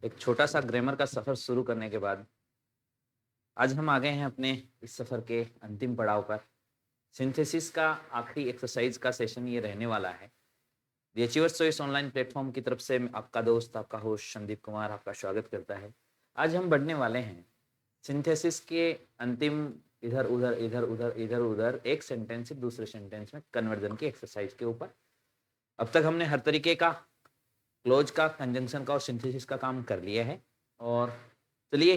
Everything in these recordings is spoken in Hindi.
एक छोटा सा ग्रामर का सफर शुरू करने के बाद आज हम आ गए हैं अपने इस सफर के अंतिम पड़ाव पर। सिंथेसिस का आखिरी एक्सरसाइज का सेशन ये रहने वाला है। The achievers choice online platform की तरफ से आपका दोस्त, आपका होस्ट संदीप कुमार आपका स्वागत करता है। आज हम बढ़ने वाले हैं सिंथेसिस के अंतिम इधर उधर इधर उधर इधर उधर एक सेंटेंस से दूसरे सेंटेंस में कन्वर्जन की एक्सरसाइज के ऊपर। अब तक हमने हर तरीके का क्लोज का, कंजंक्शन का और सिंथेसिस का काम कर लिया है और चलिए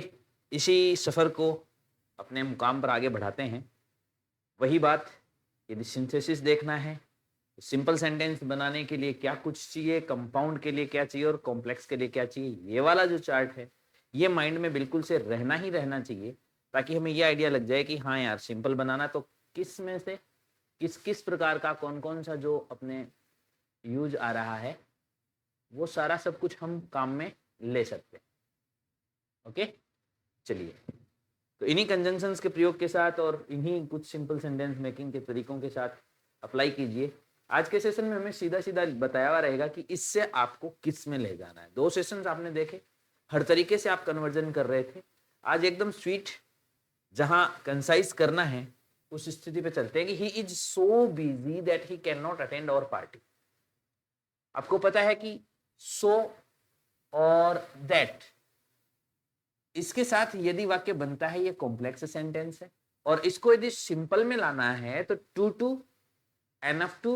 इसी सफ़र को अपने मुकाम पर आगे बढ़ाते हैं। वही बात, यदि सिंथेसिस देखना है तो सिंपल सेंटेंस बनाने के लिए क्या कुछ चाहिए, कंपाउंड के लिए क्या चाहिए और कॉम्प्लेक्स के लिए क्या चाहिए, ये वाला जो चार्ट है ये माइंड में बिल्कुल से रहना ही रहना चाहिए, ताकि हमें ये आइडिया लग जाए कि हाँ यार, सिंपल बनाना तो किस में से किस किस प्रकार का कौन कौन सा जो अपने यूज आ रहा है वो सारा सब कुछ हम काम में ले सकते हैं। ओके, चलिए तो इन्हीं कंजंक्शंस के प्रयोग के साथ और इन्हीं कुछ सिंपल सेंटेंस मेकिंग के तरीकों के साथ अप्लाई कीजिए। आज के सेशन में हमें सीधा सीधा बताया हुआ रहेगा कि इससे आपको किस में ले जाना है। 2 सेशंस आपने देखे, हर तरीके से आप कन्वर्जन कर रहे थे। आज एकदम स्वीट, जहां कंसाइज करना है उस स्थिति पे चलते हैं कि he is so busy that he can not attend our party. आपको पता है कि सो और दैट, इसके साथ यदि वाक्य बनता है ये कॉम्प्लेक्स सेंटेंस है, और इसको यदि सिंपल में लाना है तो टू टू, एनफ टू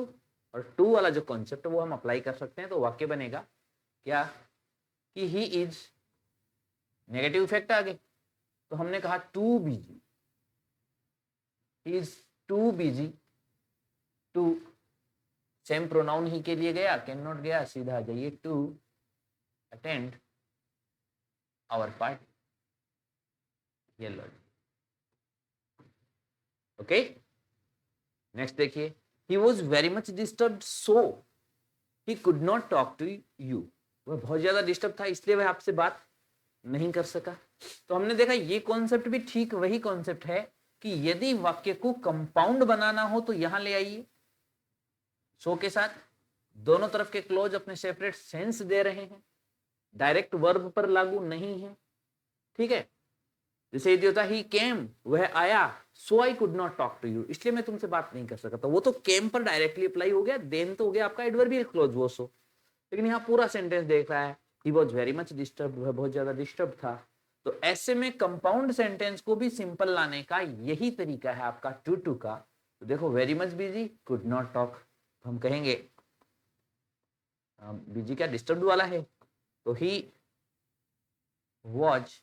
और टू वाला जो कॉन्सेप्ट है वो हम अप्लाई कर सकते हैं। तो वाक्य बनेगा क्या कि ही इज, नेगेटिव इफेक्ट आ गए तो हमने कहा too busy, he is too busy to, same pronoun he के लिए गया, कैन नॉट गया, सीधा आ जाइए टू अटेंड आवर पार्टी। ये लो, ओके। नेक्स्ट देखिए, he was very much disturb so he could not talk to you. वह बहुत ज्यादा डिस्टर्ब था इसलिए वह आपसे बात नहीं कर सका। तो हमने देखा ये कॉन्सेप्ट भी ठीक वही कॉन्सेप्ट है कि यदि वाक्य को कंपाउंड बनाना हो तो यहां ले आइए सो के साथ, दोनों तरफ के क्लोज अपने सेपरेट सेंस दे रहे हैं, डायरेक्ट वर्ब पर लागू नहीं है। ठीक है, जैसे यदि होता ही केम, वह आया, so I could not talk to you, इसलिए मैं तुमसे बात नहीं कर सका। तो वो तो केम पर डायरेक्टली अप्लाई हो गया, देन तो हो गया आपका एडवर्बियल क्लोज वो सो। लेकिन यहाँ पूरा सेंटेंस देख रहा है, ही वॉज वेरी मच डिस्टर्ब, वह बहुत ज्यादा डिस्टर्ब था। तो ऐसे में कंपाउंड सेंटेंस को भी सिंपल लाने का यही तरीका है आपका टू टू का। तो देखो, very much busy, could not talk, तो हम कहेंगे बिजी क्या डिस्टर्ब वाला है, तो he was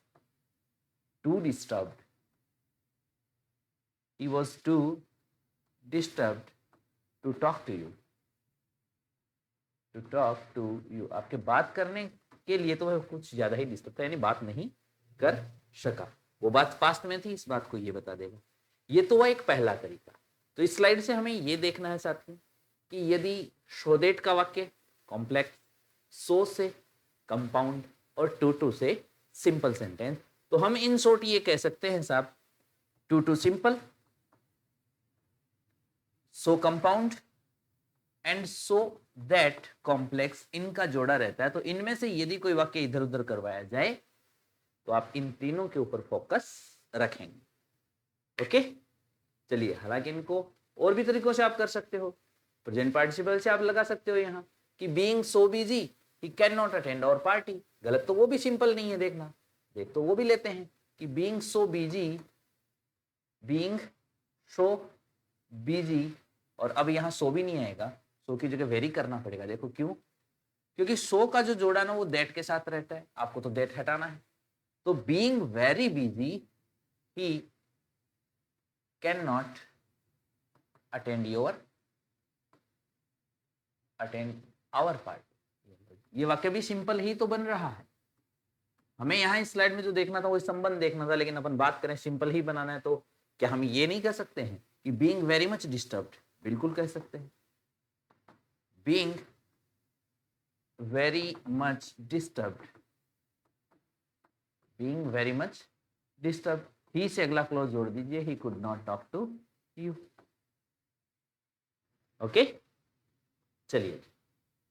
too disturbed, he was too disturbed to talk to you, to talk to you। आपके बात करने के लिए तो वह कुछ ज्यादा ही डिस्टर्ब था, यानी बात नहीं कर सका। वो बात पास्ट में थी, इस बात को ये बता देगा। ये तो वह एक पहला तरीका। तो इस स्लाइड से हमें ये देखना है साथ में कि यदि शोदेट का वाक्य कॉम्प्लेक्स, सो से कंपाउंड और टू टू से सिंपल सेंटेंस, तो हम इन शॉर्ट ये कह सकते हैं साहब, too too simple, so compound and so that complex, इनका जोड़ा रहता है। तो इनमें से यदि कोई वाक्य इधर उधर करवाया जाए तो आप इन तीनों के ऊपर फोकस रखेंगे। ओके, चलिए, हालांकि इनको और भी तरीकों से आप कर सकते हो। प्रेजेंट पार्टिसिपल से आप लगा सकते हो यहाँ कि being so busy he can not attend our party. गलत तो वो भी सिंपल नहीं है, देखना, देख तो वो भी लेते हैं कि being so busy, being so busy, और अब यहां सो भी नहीं आएगा, सो की जगह वेरी करना पड़ेगा। देखो क्यों, क्योंकि सो का जो जोड़ा ना वो दैट के साथ रहता है, आपको तो दैट हटाना है। तो being very busy he can not attend our party. ये वाक्य भी सिंपल ही तो बन रहा है। हमें यहाँ इस स्लाइड में जो देखना था वो संबंध देखना था, लेकिन अपन बात करें सिंपल ही बनाना है, तो क्या हम ये नहीं कह सकते हैं कि बीइंग वेरी मच डिस्टर्ब्ड? बिल्कुल कह सकते हैं, being very much disturbed, being very much disturb, he से अगला क्लोज जोड़ दीजिए, he could not talk to you. Okay, चलिए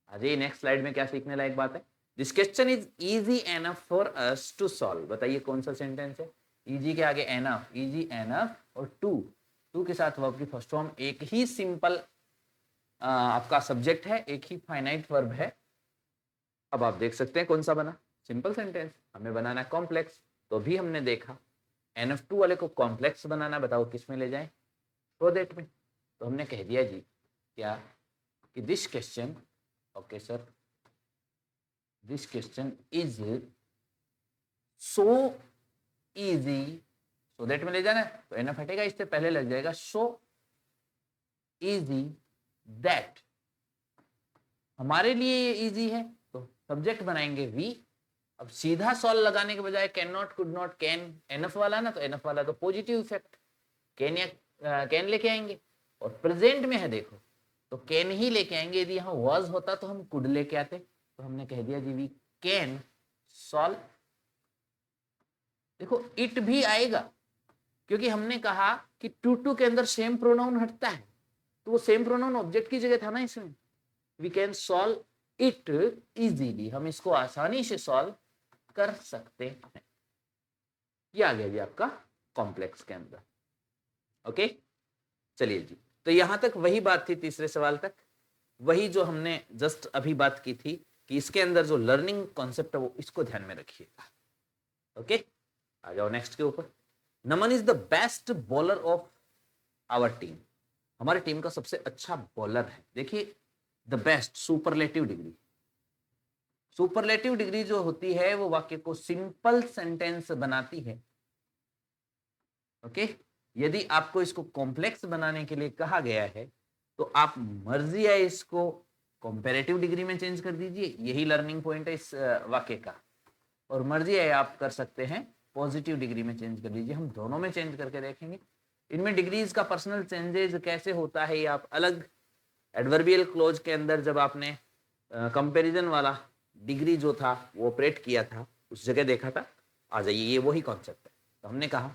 आ जाइए नेक्स्ट स्लाइड में क्या सीखने लायक बात है। This question is easy enough for us to solve. बताइए कौन सा सेंटेंस है? इजी के आगे एनफ, इजी एनफ और टू के साथ वर्ब की फर्स्ट फॉर्म, एक ही सिंपल आपका सब्जेक्ट है, एक ही फाइनाइट वर्ब है। अब आप देख सकते हैं कौन सा बना, सिंपल सेंटेंस। हमें बनाना है कॉम्प्लेक्स, तो भी हमने देखा NF2 वाले को कॉम्प्लेक्स बनाना, बताओ किस में ले जाएं? प्रोजेक्ट में। तो हमने कह दिया जी क्या कि this question, okay sir, this question is so easy, so that में ले जाना है तो NF हटेगा, इससे पहले लग जाएगा सो इजी दैट। हमारे लिए ये इजी है तो सब्जेक्ट बनाएंगे वी। अब सीधा सॉल्व लगाने के बजाय can not, could not, can, enough वाला ना, तो एनफ वाला तो पॉजिटिव इफेक्ट, कैन या कैन लेके आएंगे। और प्रेजेंट में है देखो तो कैन ही लेके आएंगे। यदि यहाँ वाज होता तो हम कुड लेके आते। तो हमने कह दिया जी वी कैन सॉल्व। देखो इट भी आएगा क्योंकि हमने कहा कि टू के अंदर सेम प्रोनाउन हटता है, तो वो सेम प्रोनाउन ऑब्जेक्ट की जगह था ना इसमें। We can solve it easily, हम इसको आसानी से सॉल्व कर सकते हैं। ये आ गया जी आपका कॉम्प्लेक्स के अंदर। ओके, चलिए जी, तो यहां तक वही बात थी, तीसरे सवाल तक वही जो हमने जस्ट अभी बात की थी कि इसके अंदर जो लर्निंग कॉन्सेप्ट है वो इसको ध्यान में रखिएगा। ओके, आ जाओ नेक्स्ट के ऊपर। Naman is the best bowler of our team. हमारी टीम का सबसे अच्छा बॉलर है। देखिए the best, superlative degree. Superlative degree जो होती है वो वाक्य को सिंपल सेंटेंस बनाती है। ओके, यदि आपको इसको कॉम्प्लेक्स बनाने के लिए कहा गया है तो आप मर्जी है इसको कंपैरेटिव डिग्री में चेंज कर दीजिए, यही लर्निंग पॉइंट है इस वाक्य का। और मर्जी है आप कर सकते हैं पॉजिटिव डिग्री में चेंज कर दीजिए। हम दोनों में चेंज करके देखेंगे। इनमें डिग्रीज का पर्सनल चेंजेस कैसे होता है ये आप अलग एडवर्बियल क्लोज के अंदर जब आपने कंपैरिजन वाला डिग्री जो था वो ऑपरेट किया था उस जगह देखा था। आ जाइए, ये वही कॉन्सेप्ट है। तो हमने कहा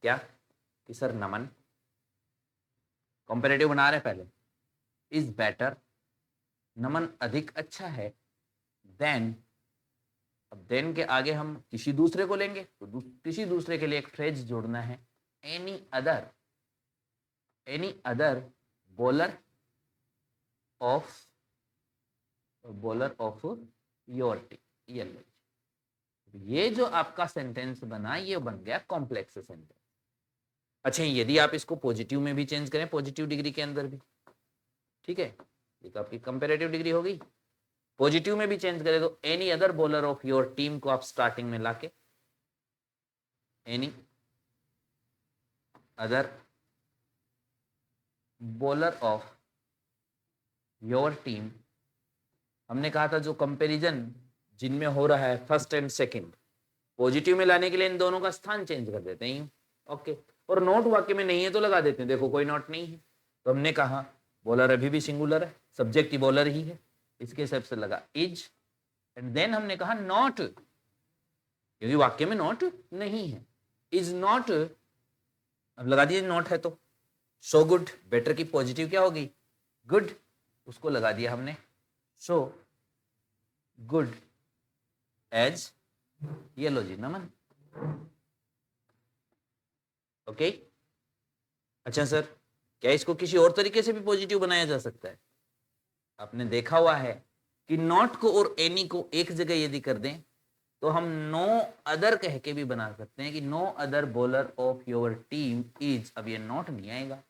क्या कि सर नमन, कंपैरेटिव बना रहे पहले, इज बेटर, नमन अधिक अच्छा है, देन, अब देन के आगे हम किसी दूसरे को लेंगे तो किसी दूसरे के लिए एक फ्रेज जोड़ना है, any other bowler of your team. ये जो आपका सेंटेंस बना ये बन गया कॉम्प्लेक्स सेंटेंस। अच्छा, यदि आप इसको पॉजिटिव में भी चेंज करें, पॉजिटिव डिग्री के अंदर भी, ठीक है, ये तो आपकी कंपैरेटिव डिग्री हो गई। पॉजिटिव में भी चेंज करें तो any other bowler of your team को आप स्टार्टिंग में लाके any other bowler of your team. हमने कहा था जो कंपैरिजन जिनमें हो रहा है फर्स्ट एंड सेकंड, पॉजिटिव में लाने के लिए इन दोनों का स्थान चेंज कर देते हैं। ओके, और नोट वाक्य में नहीं है तो लगा देते हैं, देखो कोई नोट नहीं है तो हमने कहा बॉलर अभी भी सिंगुलर है, सब्जेक्ट की बॉलर ही है, इसके हिसाब से लगा इज। एंड देन हमने कहा नॉट, क्योंकि वाक्य में नॉट नहीं है, इज नॉट, अब लगा दिए नॉट है तो सो गुड, बेटर की पॉजिटिव क्या होगी, गुड, उसको लगा दिया हमने सो गुड एज, ये लो जी नमन। ओके, अच्छा सर, क्या इसको किसी और तरीके से भी पॉजिटिव बनाया जा सकता है? आपने देखा हुआ है कि नॉट को और एनी को एक जगह यदि कर दें तो हम नो अदर कह के भी बना सकते हैं कि no other bowler of your team is. अब ये नॉट नहीं आएगा,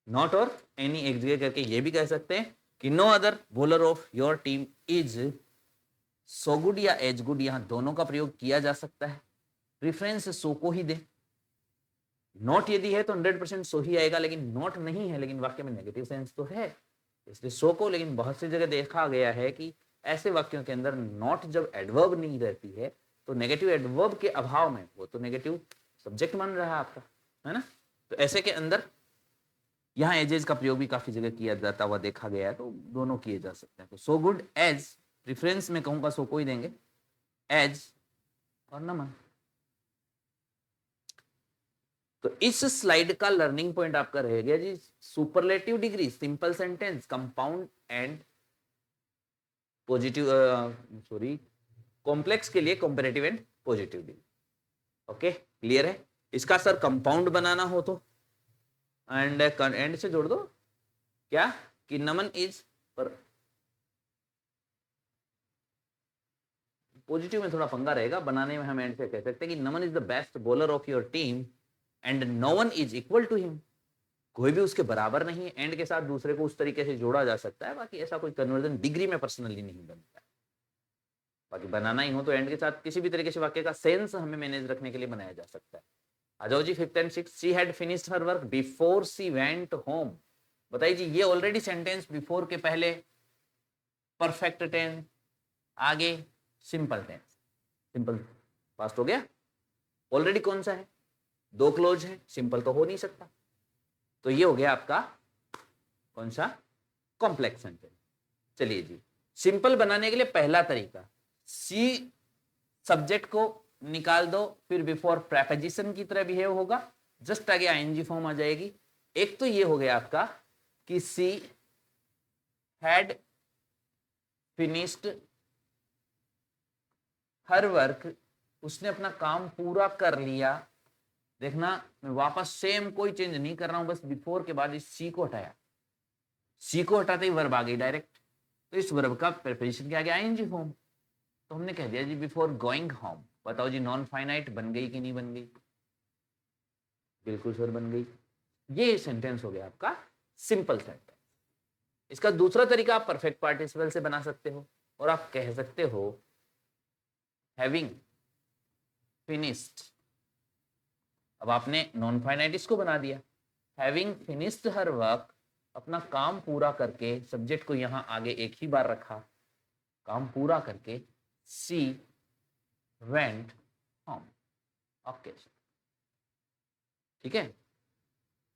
नॉट और एनी एक जगह करके ये भी कह सकते हैं कि no other bowler of your team is so good या एज गुड, यहां दोनों का प्रयोग किया जा सकता है। प्रेफरेंस सो को ही दे, नॉट यदि है तो 100% सो ही आएगा, लेकिन नॉट नहीं है, लेकिन वाक्य में नेगेटिव सेंस तो है, इसलिए सो को। लेकिन बहुत सी जगह देखा गया है कि ऐसे वाक्यों के अंदर नॉट जब एडवर्ब नहीं रहती है तो नेगेटिव एडवर्ब के अभाव में वो तो नेगेटिव सब्जेक्ट मान रहा है आपका, है ना। तो ऐसे के अंदर यहाँ एजेज का प्रयोग भी काफी जगह किया जाता हुआ देखा गया है, तो दोनों किए जा सकते हैं। तो सो गुड एज, प्रेफरेंस में कहूंगा सो को ही देंगे, एज और नमन। तो इस स्लाइड का लर्निंग पॉइंट आपका रहेगा जी superlative degree, simple sentence, compound and positive sorry complex के लिए comparative and positive degree. Okay clear है। इसका सर कंपाउंड बनाना हो तो एंड से जोड़ दो क्या कि नमन इज पर पॉजिटिव में थोड़ा पंगा रहेगा, बनाने में हम एंड से कह सकते हैं कि Naman is the best bowler of your team and no one is equal to him. कोई भी उसके बराबर नहीं है। एंड के साथ दूसरे को उस तरीके से जोड़ा जा सकता है, बाकी ऐसा कोई कन्वर्जन डिग्री में पर्सनली नहीं बनता है। बाकी बनाना ही हो तो एंड के साथ किसी भी तरीके से वाक्य का सेंस हमें मैनेज रखने के लिए बनाया जा सकता है। आ जाओ जी 5th and 6th। She had finished her work before she went home. बताइए जी ये ऑलरेडी सेंटेंस बिफोर के पहले परफेक्ट टेंस, आगे सिंपल टेंस, सिंपल पास्ट हो गया। ऑलरेडी कौन सा है, दो क्लोज है, सिंपल तो हो नहीं सकता। तो ये हो गया आपका कौन सा, कॉम्प्लेक्स सेंटेंस। चलिए जी सिंपल बनाने के लिए पहला तरीका, सी सब्जेक्ट को निकाल दो, फिर बिफोर प्रेपोजिशन की तरह बिहेव होगा, जस्ट आगे आईएनजी फॉर्म आ जाएगी। एक तो ये हो गया आपका कि she had finished her work, उसने अपना काम पूरा कर लिया। देखना मैं वापस सेम कोई चेंज नहीं कर रहा हूं, बस बिफोर के बाद इस सी को हटाया। सी को हटाते ही वर्ब आ गई डायरेक्ट, तो इस वर्ब का प्रेपोजिशन क्या आ गया, आईएनजी फॉर्म। तो हमने कह दिया जी बिफोर गोइंग होम। बताओ जी नॉन फाइनाइट बन गई कि नहीं बन गई, बिल्कुल सर बन गई। ये सेंटेंस हो गया आपका सिंपल सेंटेंस। इसका दूसरा तरीका आप परफेक्ट पार्टिसिपल से बना सकते हो और आप कह सकते हो हैविंग फिनिश्ड। अब आपने नॉन फाइनाइट इसको बना दिया, हैविंग फिनिश्ड हर वर्क, अपना काम पूरा करके, सब्जेक्ट को यहां आगे एक ही बार रखा, काम पूरा करके सी वेंट होम। ओके ठीक है।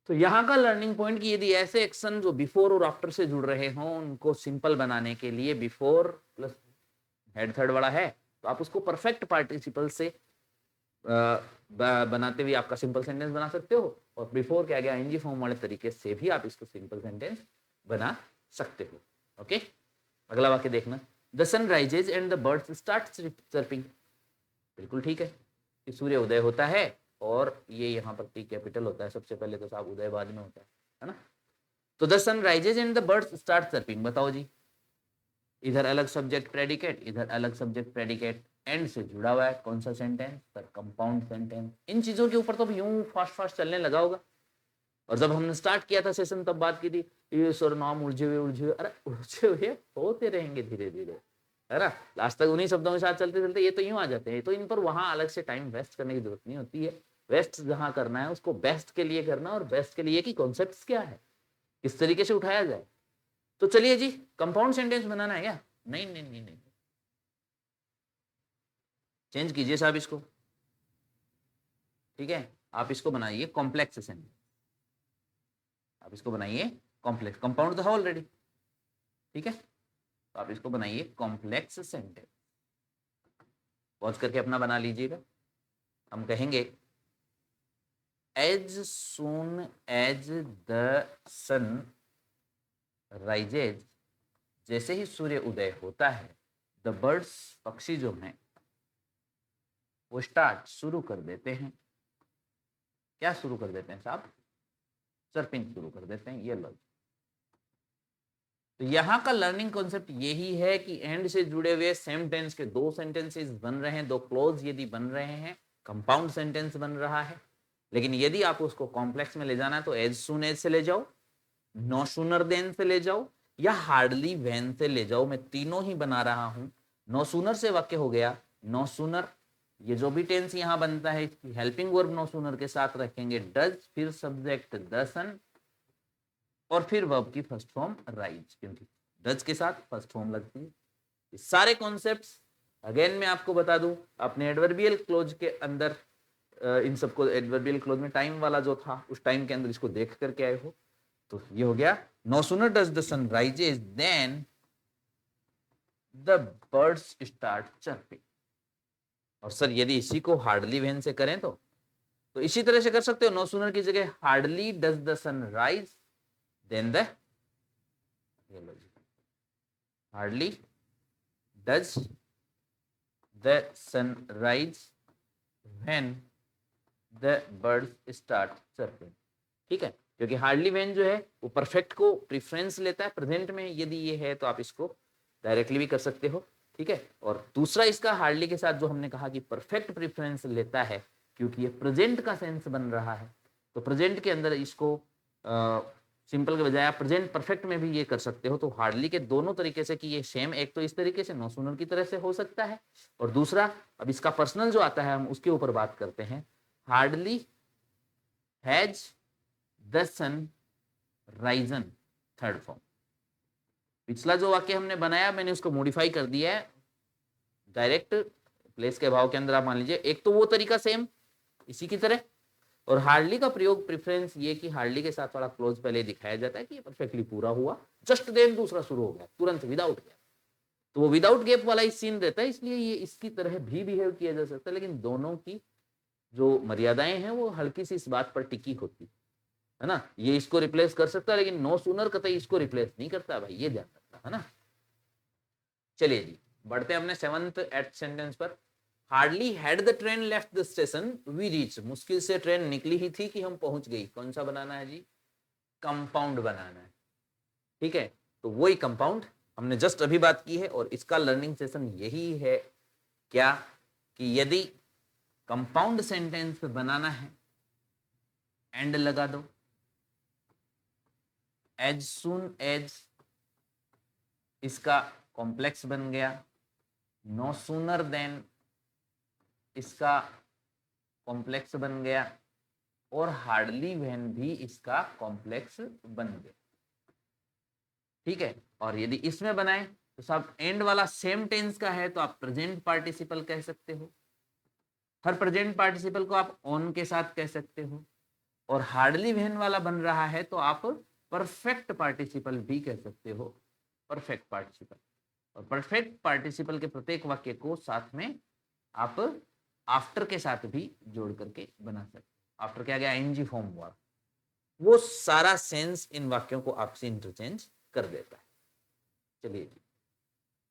तो यहां का लर्निंग पॉइंट कि यदि ऐसे एक्शन जो बिफोर और आफ्टर से जुड़ रहे हों उनको सिंपल बनाने के लिए बिफोर प्लस हेड थर्ड वाला है तो आप उसको परफेक्ट पार्टिसिपल से बनाते हुए आपका सिंपल सेंटेंस बना सकते हो, और बिफोर के आगे आईएनजी फॉर्म वाले तरीके से भी आप इसको सिंपल सेंटेंस बना सकते हो। ओके अगला वाक्य देखना, the sun rises and the birds start chirping. बिल्कुल ठीक है कि सूर्य उदय होता है और ये यहाँ पर टी कैपिटल होता है सबसे पहले, तो साहब उदय बाद में होता है ना। तो the sun rises and the birds start chirping. बताओ जी इधर अलग सब्जेक्ट प्रेडिकेट, इधर अलग सब्जेक्ट प्रेडिकेट, एंड से जुड़ा हुआ है कौन सा सेंटेंस, सर कंपाउंड सेंटेंस। इन चीजों के ऊपर तो यूं फास्ट फास्ट चलने लगा होगा, और जब हमने स्टार्ट किया था सेशन तब बात की थी ये सर नाम उलझे हुए, अरे उलझे हुए होते रहेंगे धीरे धीरे, है ना। लास्ट तक उन्हीं शब्दों के साथ चलते चलते ये तो यूं आ जाते हैं, तो इन पर वहां अलग से टाइम वेस्ट करने की जरूरत नहीं होती है। वेस्ट जहां करना है उसको बेस्ट के लिए करना, और बेस्ट के लिए की कॉन्सेप्ट क्या है, किस तरीके से उठाया जाए। तो चलिए जी कंपाउंड सेंटेंस बनाना है क्या, नहीं नहीं नहीं नहीं, चेंज कीजिए साहब इसको, ठीक है। आप इसको बनाइए कॉम्प्लेक्स सेंटेंस, आप इसको बनाइए कॉम्प्लेक्स, कंपाउंड तो है ऑलरेडी, ठीक है। तो आप इसको बनाइए कॉम्प्लेक्स सेंटेंस। पॉज करके अपना बना लीजिएगा। हम कहेंगे as soon as the sun rises, जैसे ही सूर्य उदय होता है, द बर्ड्स पक्षी जो हैं वो स्टार्ट शुरू कर देते हैं, क्या शुरू कर देते हैं साहब, सर्पिंग शुरू कर देते हैं। ये लॉजिक, तो यहाँ का लर्निंग कॉन्सेप्ट यही है कि एंड से जुड़े हुए सेम टेंस के दो सेंटेंसेस बन रहे हैं, दो क्लोज यदि बन रहे हैं, कंपाउंड सेंटेंस बन रहा है। लेकिन यदि आप उसको कॉम्प्लेक्स में ले जाना है तो एज सून एज से ले जाओ, नो सूनर देन से ले जाओ, या हार्डली व्हेन से ले जाओ। मैं तीनों ही बना रहा हूं। नो सूनर से वाक्य हो गया नो सूनर, ये जो भी टेंस यहां बनता है इसकी हेल्पिंग वर्ब नो सूनर के साथ रखेंगे डज, फिर सब्जेक्ट द सन, और फिर वर्ब की फर्स्ट फॉर्म राइज, क्योंकि डज के साथ फर्स्ट फॉर्म लगती है। ये सारे कॉन्सेप्ट्स अगेन मैं आपको बता दूं, अपने एडवर्बियल क्लोज के अंदर इन सबको, एडवर्बियल क्लोज में टाइम वाला जो था उस टाइम के अंदर इसको देख करके आए हो। तो ये हो गया no sooner does the sun rises then the birds start chirping. और सर यदि इसी को हार्डली व्हेन से करें तो इसी तरह से कर सकते हो, नो सूनर की जगह hardly does the sun rise then the, hardly does the sun rise when the birds start chirping. ठीक है, क्योंकि हार्डली व्हेन जो है वो परफेक्ट को प्रेफरेंस लेता है। प्रेजेंट में यदि ये है तो आप इसको डायरेक्टली भी कर सकते हो। ठीक है, और दूसरा इसका हार्डली के साथ जो हमने कहा कि परफेक्ट प्रेफरेंस लेता है क्योंकि ये प्रेजेंट का सेंस बन रहा है, तो प्रेजेंट के अंदर इसको सिंपल के बजाय आप प्रेजेंट परफेक्ट में भी ये कर सकते हो। तो हार्डली के दोनों तरीके से कि ये सेम, एक तो इस तरीके से नो सूनर की तरह से हो सकता है, और दूसरा अब इसका पर्सनल जो आता है हम उसके ऊपर बात करते हैं। Hardly has the sun risen, third form. पिछला जो वाक्य हमने बनाया मैंने उसको मॉडिफाई कर दिया है। डायरेक्ट प्लेस के भाव के अंदर आप मान लीजिए एक तो वो तरीका सेम इसी की तरह, और हार्डली का प्रयोग प्रेफरेंस ये कि हार्डली के साथ वाला क्लोज पहले दिखाया जाता है कि ये परफेक्टली पूरा हुआ, जस्ट देन दूसरा शुरू हो गया तुरंत विदाउट गैप। तो वो विदाउट गैप वाला ही सीन रहता है, इसलिए ये इसकी तरह भी बिहेव किया जा सकता है, लेकिन दोनों की जो मर्यादाएं हैं वो हल्की सी इस बात पर टिकी होती है ना। ये इसको रिप्लेस कर सकता है लेकिन नो सूनर कतई इसको रिप्लेस नहीं करता भाई, ये ध्यान रखना है ना। चलिए जी, बढ़ते हैं अपने 7th एट सेंटेंस पर। Hardly had the train left the station we reach, मुश्किल से ट्रेन निकली ही थी कि हम पहुंच गई। कौन सा बनाना है जी? कंपाउंड बनाना है। ठीक है, तो वही कंपाउंड हमने जस्ट अभी बात की है, और इसका लर्निंग सेशन यही है क्या कि यदि कंपाउंड सेंटेंस बनाना है एंड लगा दो, एज सुन एज इसका कॉम्प्लेक्स बन गया, नो सूनर देन इसका कॉम्प्लेक्स बन गया, और हार्डली व्हेन भी इसका कॉम्प्लेक्स बन गया। ठीक है, और यदि इसमें बनाए तो सब एंड वाला सेम टेंस का है तो आप प्रेजेंट पार्टिसिपल कह सकते हो। हर प्रेजेंट पार्टिसिपल को आप ऑन के साथ कह सकते हो, और हार्डली व्हेन वाला बन रहा है तो आप परफेक्ट पार्टिसिपल भी कह सकते हो, परफेक्ट पार्टिसिपल। और परफेक्ट पार्टिसिपल के प्रत्येक वाक्य को साथ में आप आफ्टर के साथ भी जोड़ करके बना सकते। आफ्टर क्या गया? आईएनजी फॉर्म हुआ, वो सारा सेंस इन वाक्यों को आपसे इंटरचेंज कर देता है। चलिए जी,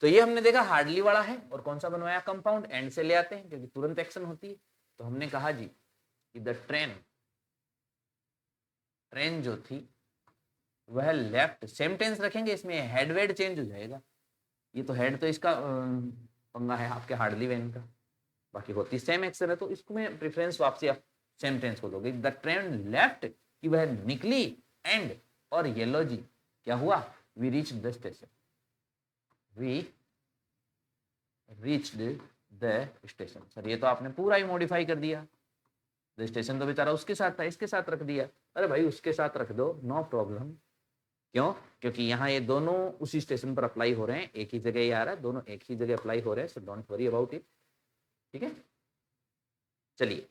तो ये हमने देखा हार्डली वाला है, और कौन सा बनवाया? कंपाउंड। एंड से ले आते हैं क्योंकि तुरंत एक्शन होती है। तो हमने कहा जी कि द ट्रेन जो थी वह लेफ्ट, सेम टेंस रखेंगे, इसमें हेड वेड चेंज हो जाएगा। ये तो हेड तो इसका पंगा है आपके हार्डली वेन का, बाकी होती सेम एक्शन है, तो इसको मैं प्रेफरेंस वापसी आप सेम टेंस को दोगे। द ट्रेन लेफ्ट कि वह निकली, एंड और येलो जी क्या हुआ? We reach the station, we reached the station. Sir ये तो आपने पूरा ही मॉडिफाई कर दिया, द स्टेशन तो बेचारा उसके साथ था, इसके साथ रख दिया। अरे भाई उसके साथ रख दो, नो प्रॉब्लम। क्यों? क्योंकि यहाँ ये दोनों उसी स्टेशन पर अप्लाई हो रहे हैं, एक ही जगह ही आ रहा है, दोनों एक ही जगह अप्लाई हो रहे हैं, so don't worry about it. ठीक है, चलिए,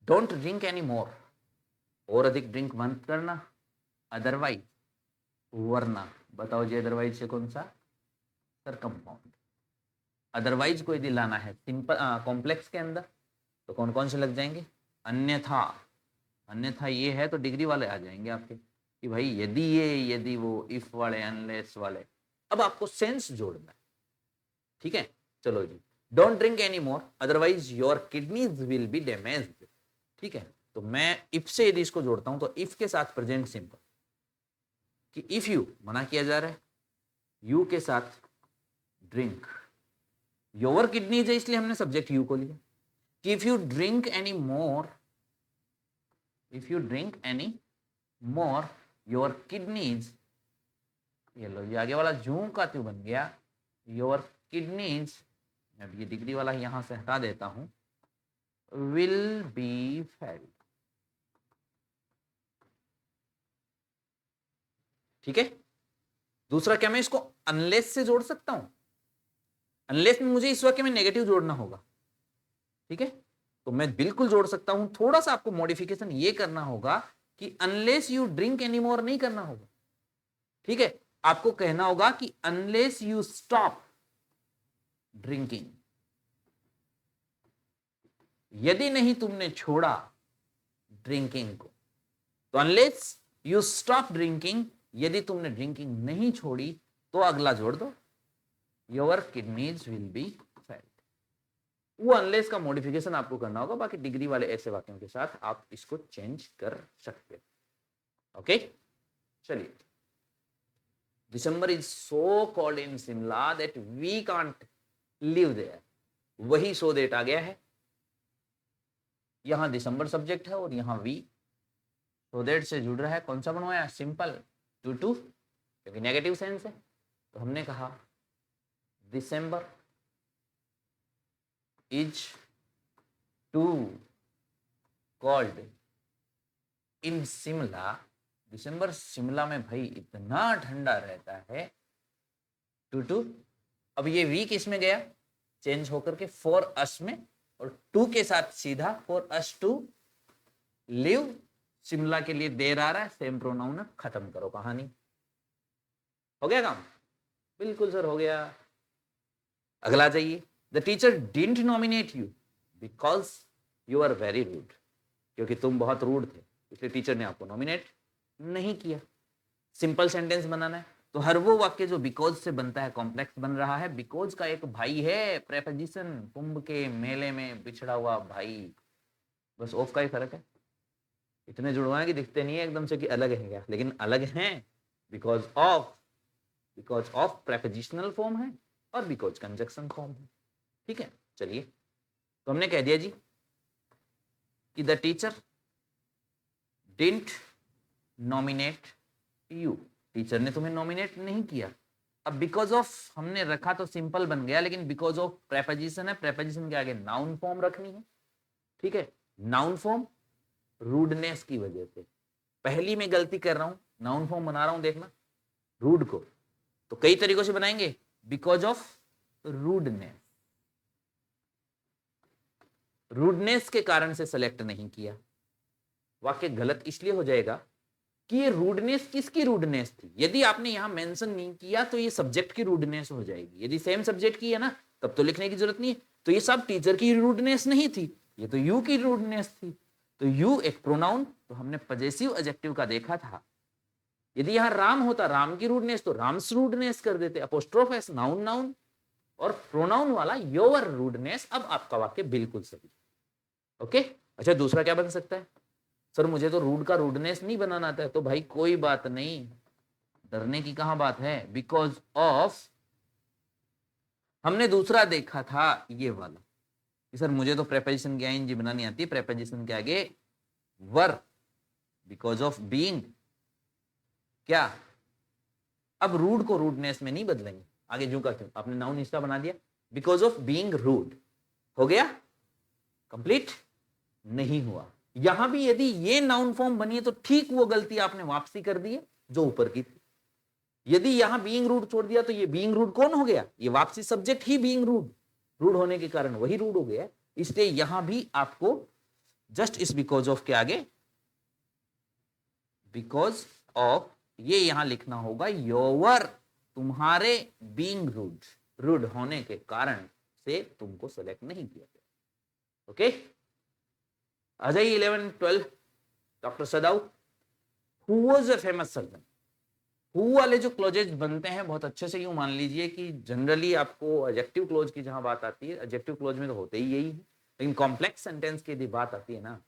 डोंट ड्रिंक एनी मोर, और अधिक ड्रिंक मत करना, अदरवाइज वरना। बताओ जी अदरवाइज से कौन सा? Sir compound. अदरवाइज को यदि लाना है सिंपल कॉम्प्लेक्स के अंदर तो कौन कौन से लग जाएंगे? अन्यथा। अन्यथा ये है तो डिग्री वाले आ जाएंगे आपके कि भाई यदि ये, यदि वो, इफ वाले, अनलेस वाले। अब आपको सेंस जोड़ना है। ठीक है, चलो जी, don't drink any more otherwise your kidneys will be damaged. ठीक है, तो मैं इफ से यदि इसको जोड़ता हूं तो इफ के साथ प्रेजेंट सिंपल कि इफ यू मना किया जा रहा है, यू के साथ ड्रिंक, योर किडनीज है इसलिए हमने सब्जेक्ट यू को लिया कि if you drink any more, if you drink any more your kidneys, ये लो ये आगे वाला जू का त्यू बन गया योर किडनीज। अब ये डिग्री वाला यहां से हटा देता हूं, विल बी फेल्ड। ठीक है, दूसरा क्या मैं इसको अनलेस से जोड़ सकता हूं? अनलेस में मुझे इस वाक्य में नेगेटिव जोड़ना होगा। ठीक है, तो मैं बिल्कुल जोड़ सकता हूं, थोड़ा सा आपको मॉडिफिकेशन ये करना होगा कि अनलेस यू ड्रिंक एनी मोर नहीं करना होगा। ठीक है, आपको कहना होगा कि अनलेस यू स्टॉप ड्रिंकिंग, यदि नहीं तुमने छोड़ा ड्रिंकिंग को। तो अनलेस यू स्टॉप ड्रिंकिंग, यदि तुमने ड्रिंकिंग नहीं छोड़ी तो अगला जोड़ दो। Your kidneys will B fat. वो अनलेस का मॉडिफिकेशन आपको करना होगा, बाकी डिग्री वाले ऐसे वाक्यों के साथ आप इसको चेंज कर सकते हो। ओके, चलिए। December is so cold in Shimla that we can't live there. वही सो देट आ गया है, यहां दिसंबर सब्जेक्ट है और यहां वी सो देट से जुड़ रहा है। कौन सा बनवाया? सिंपल टू, क्योंकि नेगेटिव सेंस है। तो हमने कहा December is too cold in Shimla. December Shimla में भाई इतना ठंडा रहता है। टू, अब ये वी किस में गया? चेंज होकर के फॉर अस में, और टू के साथ सीधा for us to live. Shimla के लिए देर आ रहा है, सेम प्रोनाउन है, खत्म करो कहानी। हो गया काम? बिल्कुल सर, हो गया। अगला जाइए। The teacher didn't nominate you because you are very rude. क्योंकि तुम बहुत रूड थे, इसलिए टीचर ने आपको नॉमिनेट नहीं किया। सिंपल सेंटेंस बनाना है, तो हर वो वाक्य जो बिकॉज से बनता है कॉम्प्लेक्स बन रहा है। बिकॉज का एक भाई है प्रेपोजिशन, कुंभ के मेले में बिछड़ा हुआ भाई, बस ऑफ का ही फर्क है। इतने जुड़वाए कि दिखते नहीं है एकदम से कि अलग है क्या, लेकिन अलग हैं। बिकॉज ऑफ प्रेपोजिशनल फॉर्म है और बिकॉज कंजक्शन फॉर्म है। ठीक है, चलिए। तो हमने कह दिया जी कि the teacher didn't nominate you, teacher ने तुम्हें नॉमिनेट नहीं किया। अब बिकॉज ऑफ हमने रखा तो सिंपल बन गया, लेकिन बिकॉज ऑफ प्रेपोजिशन है, प्रेपोजिशन के आगे नाउन फॉर्म रखनी है। ठीक है, नाउन फॉर्म रूडनेस की वजह से। पहली में गलती कर रहा हूं, नाउन फॉर्म बना रहा हूं, देखना रूड को तो कई तरीकों से बनाएंगे। बिकॉज ऑफ रूडनेस, रूडनेस के कारण से सेलेक्ट नहीं किया। वाक्य गलत इसलिए हो जाएगा कि ये रूडनेस किसकी रूडनेस थी। यदि आपने यहां मेंशन नहीं किया तो ये सब्जेक्ट की रूडनेस हो जाएगी। यदि सेम सब्जेक्ट की है ना, तब तो लिखने की जरूरत नहीं है। तो ये सब टीचर की रूडनेस नहीं थी, ये तो यू की रूडनेस थी। तो यू एक प्रोनाउन, तो हमने पजेसिव एडजेक्टिव का देखा था। यदि यहां राम होता, राम की रूडनेस, तो राम्स रूडनेस कर देते। अपोस्ट्रोफ एस नाउन नाउन और प्रोनाउन वाला योर रूडनेस। अब आपका वाक्य बिल्कुल सही। ओके, अच्छा दूसरा क्या बन सकता है? सर मुझे तो रूड का रूडनेस नहीं बनाना आता है। तो भाई कोई बात नहीं, डरने की कहां बात है। बिकॉज ऑफ हमने दूसरा देखा था ये वाला कि सर मुझे तो प्रेपोजिशन की आईएनजी बनानी आती है, प्रेपोजिशन के आगे वर, बिकॉज ऑफ बीइंग क्या। अब रूड को रूडनेस में नहीं बदलेंगे, आगे जू का क्यों, आपने नाउन इसका बना दिया। बिकॉज ऑफ बीइंग रूड हो गया, कंप्लीट नहीं हुआ। यहां भी यदि ये नाउन फॉर्म बनी है तो ठीक वो गलती आपने वापसी कर दी है जो ऊपर की थी। यदि यहां बीइंग रूड छोड़ दिया तो ये बीइंग रूड कौन हो गया? ये वापसी सब्जेक्ट ही बीइंग रूड, रूड होने के कारण वही रूड हो गया। इसलिए यहां भी आपको जस्ट इस बिकॉज ऑफ के आगे बिकॉज ऑफ ये यहां लिखना होगा योर, तुम्हारे बीइंग रूड, रूड होने के कारण से तुमको सेलेक्ट नहीं किया गया। ओके, आ जाइए 11 12। Doctor सदाउ, who was a famous surgeon. Who वाले जो क्लोजेज बनते हैं बहुत अच्छे से यूं मान लीजिए कि जनरली आपको एडजेक्टिव क्लोज की जहां बात आती है, एडजेक्टिव क्लोज में तो होते ही यही है, लेकिन कॉम्प्लेक्स सेंटेंस की यदि बात आती है ना,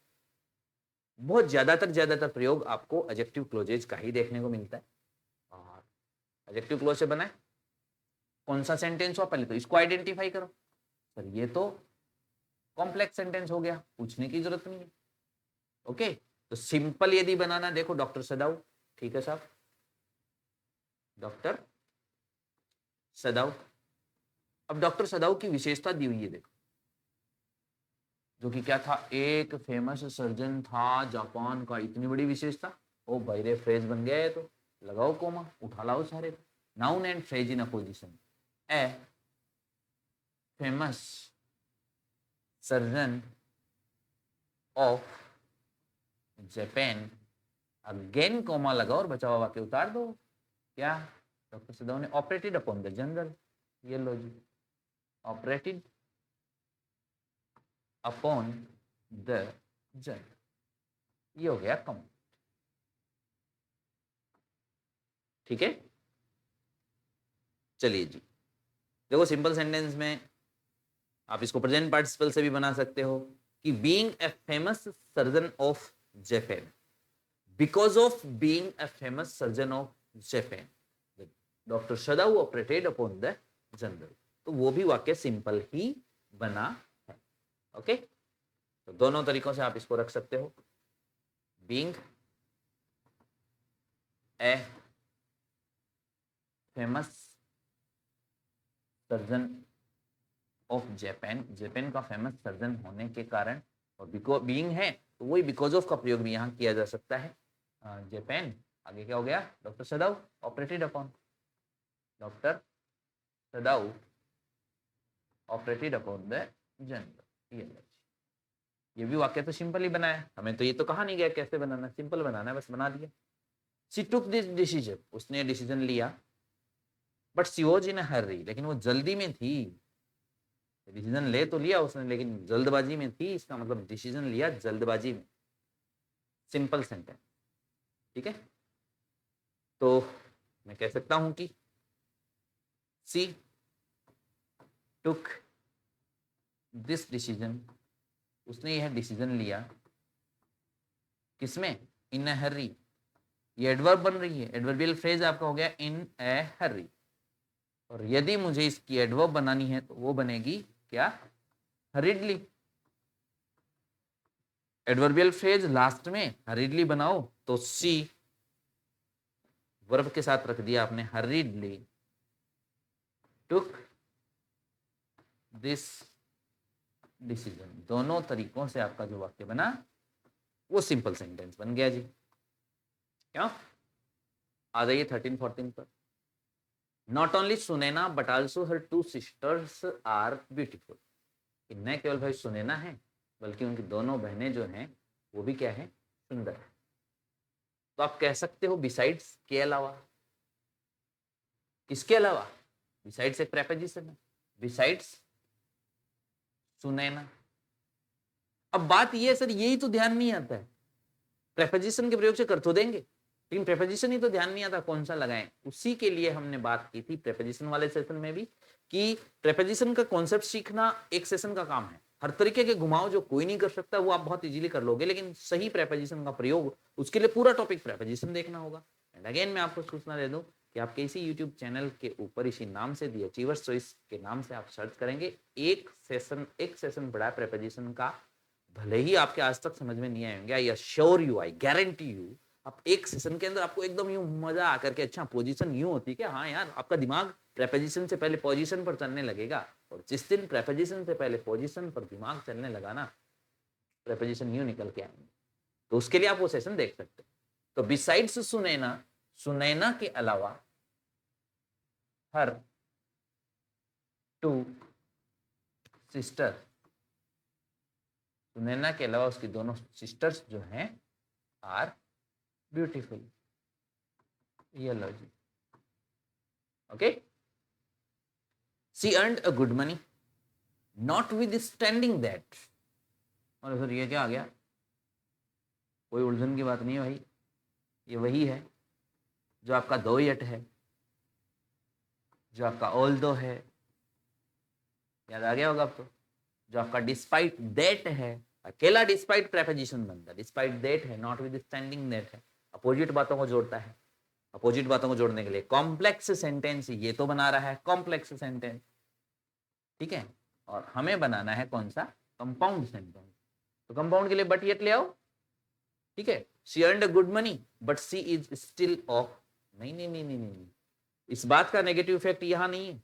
बहुत ज्यादातर प्रयोग आपको एडजेक्टिव क्लोजेज का ही देखने को मिलता है। और एडजेक्टिव क्लोज से बना है कौन सा सेंटेंस हो, पहले तो इसको आइडेंटिफाई करो। सर ये तो कॉम्प्लेक्स सेंटेंस हो गया, पूछने की जरूरत नहीं है। ओके, तो सिंपल यदि बनाना, देखो डॉक्टर सदाउ, ठीक है साहब, डॉक्टर सदाउ। अब डॉक्टर सदाउ की विशेषता दी हुई है, देखो, जो कि क्या था, एक फेमस सर्जन था जापान का। इतनी बड़ी विशेषता, ओ भाई रे, फ्रेज बन गया है। तो लगाओ कोमा, उठा लाओ सारे noun and phrase in apposition. A famous surgeon of Japan, again comma लगाओ और बचा हुआ वाक्य उतार दो। क्या? डॉक्टर सदाउ ने ऑपरेटेड अपॉन द जनरल, ये लो जी, ऑपरेटेड अपॉन द जनरल, ये हो गया कम। ठीक है, चलिए जी, देखो सिंपल सेंटेंस में आप इसको प्रेजेंट पार्टिसिपल से भी बना सकते हो कि being a famous surgeon of Japan, because of being a famous surgeon of Japan doctor Sadao operated upon the general, तो वो भी वाक्य सिंपल ही बना है। ओके, तो दोनों तरीकों से आप इसको रख सकते हो, being a famous surgeon of Japan, Japan का फेमस सर्जन होने के कारण, और बिकॉज बीइंग है तो वही बिकॉज ऑफ का प्रयोग भी यहाँ किया जा सकता है। जापान आगे क्या हो गया, doctor Sadao operated upon, doctor Sadao operated upon the general. ये भी वाक्य तो सिंपल ही बनाया, हमें तो ये तो कहा नहीं गया कैसे बनाना, सिंपल बनाना है, बस बना दिया। शी टुक दिस डिसीजन, उसने डिसीजन लिया, बट शी वॉज इन अ हरी, लेकिन वो जल्दी में थी। डिसीजन ले तो लिया उसने लेकिन जल्दबाजी में थी, इसका मतलब डिसीजन लिया जल्दबाजी में। सिंपल सेंटेंस, ठीक है। तो मैं कह सकता हूं कि शी टुक दिस डिसीजन, उसने यह डिसीजन लिया, किसमें, इन अ हरी। ये एडवर्ब बन रही है, एडवर्बियल फ्रेज आपका हो गया इन ए हरी, और यदि मुझे इसकी एडवर्ब बनानी है तो वो बनेगी क्या, हरिडली। एडवर्बियल फ्रेज लास्ट में हरिडली बनाओ तो सी वर्ब के साथ रख दिया आपने, हरिडली टुक दिस डिसीजन। दोनों तरीकों से आपका जो वाक्य बना वो सिंपल सेंटेंस बन गया जी। क्यों, आ जाइए 13-14 पर। Not only Sunaina but also her 2 sisters are beautiful, न केवल भाई सुनैना है बल्कि उनकी दोनों बहनें जो हैं वो भी क्या है, सुंदर है। तो आप कह सकते हो बिसाइड्स के अलावा, किसके अलावा, बिसाइड्स एक प्रेपोजिशन है, बिसाइड्स सुनैना। अब बात ये है सर, यही तो ध्यान नहीं आता है, प्रेपोजिशन के प्रयोग से कर तो देंगे लेकिन प्रेपोजिशन ही तो ध्यान नहीं आता कौन सा लगाएं। उसी के लिए हमने बात की थी प्रेपोजिशन वाले सेशन में भी कि प्रेपोजिशन का कॉन्सेप्ट सीखना एक सेशन का काम है। हर तरीके के घुमाव जो कोई नहीं कर सकता वो आप बहुत इजीली कर लोगे, लेकिन सही प्रेपोजिशन का प्रयोग, उसके लिए पूरा टॉपिक प्रेपोजिशन देखना होगा। एंड अगेन मैं आपको सूचना दे दूं कि आपके इसी यूट्यूब चैनल के ऊपर इसी नाम से दी अचीवर्स चॉइस के नाम से आप सर्च करेंगे, एक सेशन बड़ा प्रेपोजिशन का, भले ही आपके आज तक समझ में नहीं आएंगे, I assure you, I guarantee you, आप एक सेशन के अंदर आपको एकदम यूं मजा आकर के, अच्छा पोजीशन यूं होती है कि हाँ यार, आपका दिमाग प्रेपोजिशन से पहले पोजीशन पर चलने लगेगा, और जिस दिन प्रेपोजिशन से पहले पोजीशन पर दिमाग चलने लगा ना, प्रेपोजिशन यूं निकल के आएंगे। तो उसके लिए आप वो सेशन देख सकते हैं। तो बिसाइड्स सुनैना, सुनैना के अलावा हर 2 सिस्टर, सुनैना के अलावा उसकी दोनों सिस्टर्स जो हैं आर ब्यूटीफुल। ये लो जी, okay. She earned a good money notwithstanding that, और सर ये क्या आ गया, कोई उलझन की बात नहीं है भाई, ये वही है जो आपका दो यट है, जो आपका ऑल दो है, याद आ गया होगा आपको, जो आपका डिस्पाइट दैट है, अकेला डिस्पाइट प्रेपोजिशन बनता है, डिस्पाइट दैट है, नॉट विद स्टैंडिंग दैट है, अपोजिट बातों को जोड़ता है। अपोजिट बातों को जोड़ने के लिए कॉम्प्लेक्स सेंटेंस ये तो बना रहा है कॉम्प्लेक्स सेंटेंस, ठीक है, और हमें बनाना है कौन सा, कंपाउंड सेंटेंस। तो कंपाउंड के लिए बट येट ले आओ, ठीक है। She earned a good money but she is still of, नहीं नहीं नहीं नहीं नहीं, इस बात का नेगेटिव इफेक्ट यहां नहीं है,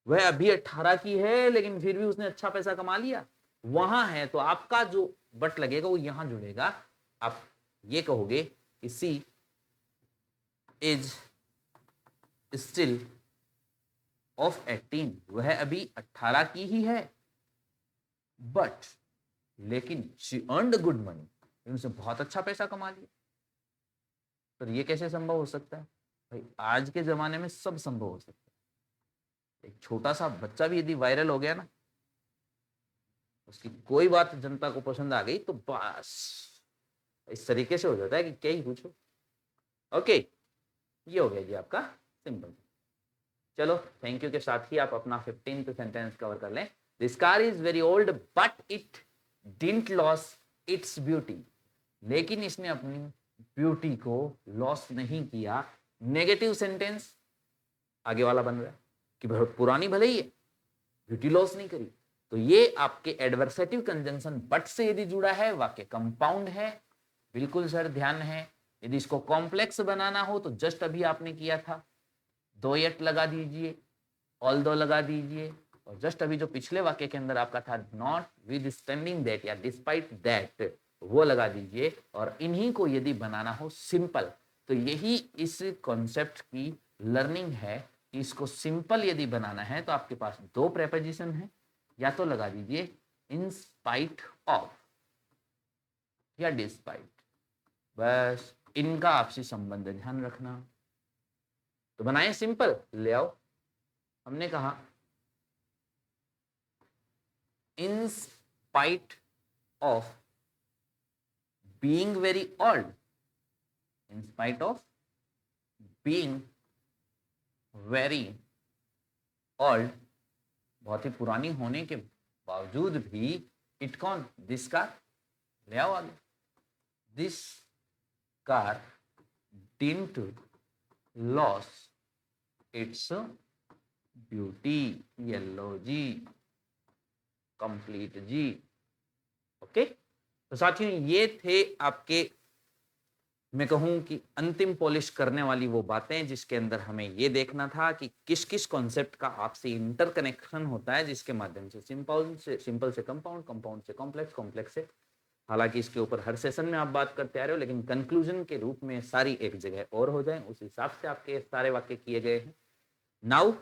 वह अभी 18 की है लेकिन फिर भी उसने अच्छा पैसा कमा लिया, वहां है तो आपका जो बट लगेगा वो यहां जुड़ेगा, आप ये कहोगे कि सी इज स्टिल ऑफ 18, वह अभी 18 की ही है, बट लेकिन शी अर्नड गुड मनी, उनसे बहुत अच्छा पैसा कमा लिया। तो ये कैसे संभव हो सकता है भाई, आज के जमाने में सब संभव हो सकता है। एक छोटा सा बच्चा भी यदि वायरल हो गया ना, उसकी कोई बात जनता को पसंद आ गई तो बस इस तरीके से हो जाता है कि क्या ही पूछो। ओके, ये हो गया जी आपका सिंपल। चलो थैंक यू के साथ ही आप अपना 15th सेंटेंस कवर कर लें। This car is very old but it didn't loss its beauty. लेकिन इसने अपनी ब्यूटी को लॉस नहीं किया। नेगेटिव सेंटेंस आगे वाला बन रहा है कि पुरानी भले ही है, ब्यूटी लॉस नहीं करी। तो ये आपके एडवर्सेटिव कंजंक्शन बट से यदि जुड़ा है, वाक्य कंपाउंड है। बिल्कुल सर ध्यान है। यदि इसको कॉम्प्लेक्स बनाना हो तो जस्ट अभी आपने किया था, दो एट लगा दीजिए, ऑल दो लगा दीजिए, और जस्ट अभी जो पिछले वाक्य के अंदर आपका था नॉट विद स्टैंडिंग दैट या डिस्पाइट दैट, वो लगा दीजिए। और इन्हीं को यदि बनाना हो सिंपल, तो यही इस कॉन्सेप्ट की लर्निंग है कि इसको सिंपल यदि बनाना है तो आपके पास दो प्रेपोजिशन है, या तो लगा दीजिए इन स्पाइट ऑफ या डिस्पाइट, बस इनका आपसी संबंध ध्यान रखना। तो बनाए सिंपल, ले आओ। हमने कहा in spite of being very old, in spite of being very old, बहुत ही पुरानी होने के बावजूद भी, इट कौन, दिस कार, ले आओ आगे, this car didn't loss its beauty, येलो जी, कंप्लीट जी। ओके, तो साथियों ये थे आपके, मैं कहूं कि अंतिम पॉलिश करने वाली वो बातें, जिसके अंदर हमें ये देखना था कि किस किस कॉन्सेप्ट का आपसे इंटरकनेक्शन होता है, जिसके माध्यम से सिंपल से कंपाउंड, कंपाउंड से कॉम्प्लेक्स, कॉम्प्लेक्स से, हालांकि इसके ऊपर हर सेशन में आप बात करते आ रहे हो, लेकिन कंक्लूजन के रूप में सारी एक जगह और हो जाए, उस हिसाब से आपके सारे वाक्य किए गए हैं। नाउ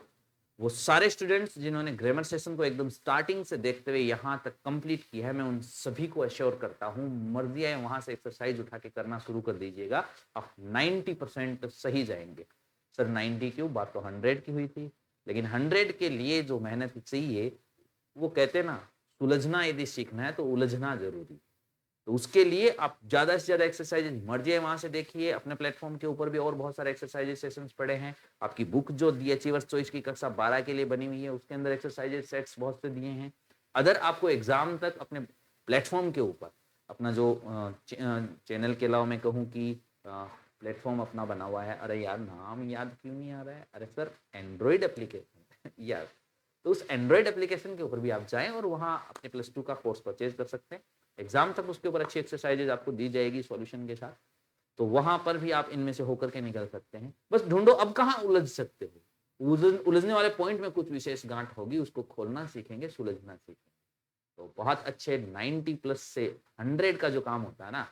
वो सारे स्टूडेंट्स जिन्होंने ग्रामर सेशन को एकदम स्टार्टिंग से देखते हुए यहाँ तक कंप्लीट किया है, मैं उन सभी को एश्योर करता हूँ, मर्जी है वहां से एक्सरसाइज उठा के करना शुरू कर दीजिएगा, आप 90% सही जाएंगे। सर 90 क्यों, बात तो 100 की हुई थी, लेकिन 100 के लिए जो मेहनत चाहिए, वो कहते ना सुलझना यदि सीखना है तो उलझना जरूरी। तो उसके लिए आप ज्यादा से ज्यादा एक्सरसाइजेज मर्जी है वहां से देखिए। अपने प्लेटफॉर्म के ऊपर भी और बहुत सारे एक्सरसाइजेज सेशंस पड़े हैं। आपकी बुक जो दी अचीवर्स चॉइस की कक्षा 12 के लिए बनी हुई है, उसके अंदर एक्सरसाइजेज सेट्स बहुत से दिए हैं। अदर आपको एग्जाम तक अपने प्लेटफॉर्म के ऊपर अपना जो चैनल के अलावा मैं कहूँ कि प्लेटफॉर्म अपना बना हुआ है, अरे यार नाम याद क्यों नहीं आ रहा है, अरे सर एंड्रॉइड एप्लीकेशन यार, तो उस एंड्रॉइड एप्लीकेशन के ऊपर भी आप जाएं और वहां अपने +2 का कोर्स परचेज कर सकते हैं। एग्जाम तक उसके ऊपर अच्छी एक्सरसाइजेज आपको दी जाएगी सॉल्यूशन के साथ, तो वहां पर भी आप इनमें से होकर के निकल सकते हैं। बस ढूंढो अब कहाँ उलझ सकते हो, उलझने वाले पॉइंट में कुछ विशेष गांठ होगी, उसको खोलना सीखेंगे, सुलझना सीखेंगे। तो बहुत अच्छे 90+ से 100 का जो काम होता है ना,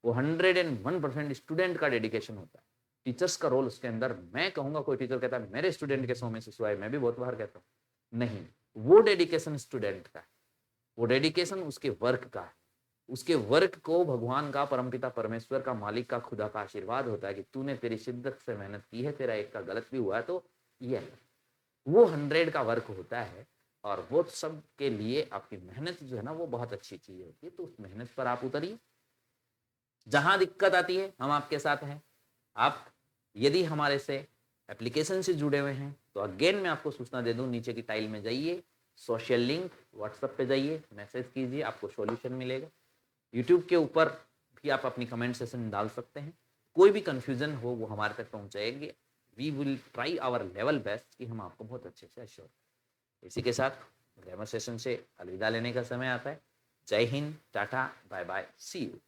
वो 101% स्टूडेंट का डेडिकेशन होता है। टीचर्स का रोल उसके अंदर, मैं कहूंगा कोई टीचर कहता है मेरे स्टूडेंट के 100 में से 100 है, मैं भी बहुत बार कहता हूँ, नहीं, वो डेडिकेशन स्टूडेंट का है, वो डेडिकेशन उसके वर्क का है। उसके वर्क को भगवान का, परमपिता परमेश्वर का, मालिक का, खुदा का आशीर्वाद होता है कि तूने तेरी शिद्दत से मेहनत की है, तेरा एक का गलत भी हुआ है तो ये वो 100 का वर्क होता है। और वो सब के लिए आपकी मेहनत जो है ना, वो बहुत अच्छी चीज होती है। तो उस मेहनत पर आप उतरिए। जहां दिक्कत आती है हम आपके साथ हैं। आप यदि हमारे से एप्लीकेशन से जुड़े हुए हैं तो अगेन मैं आपको सूचना दे दूं, नीचे की टाइल में जाइए, सोशल लिंक, व्हाट्सएप पे जाइए, मैसेज कीजिए, आपको सॉल्यूशन मिलेगा। यूट्यूब के ऊपर भी आप अपनी कमेंट सेशन डाल सकते हैं, कोई भी कंफ्यूजन हो वो हमारे तक पहुंचाएंगे। We will try our level best कि हम आपको बहुत अच्छे से अश्योर। इसी के साथ ग्रामर सेशन से अलविदा लेने का समय आता है। जय हिंद, tata, bye bye, see you.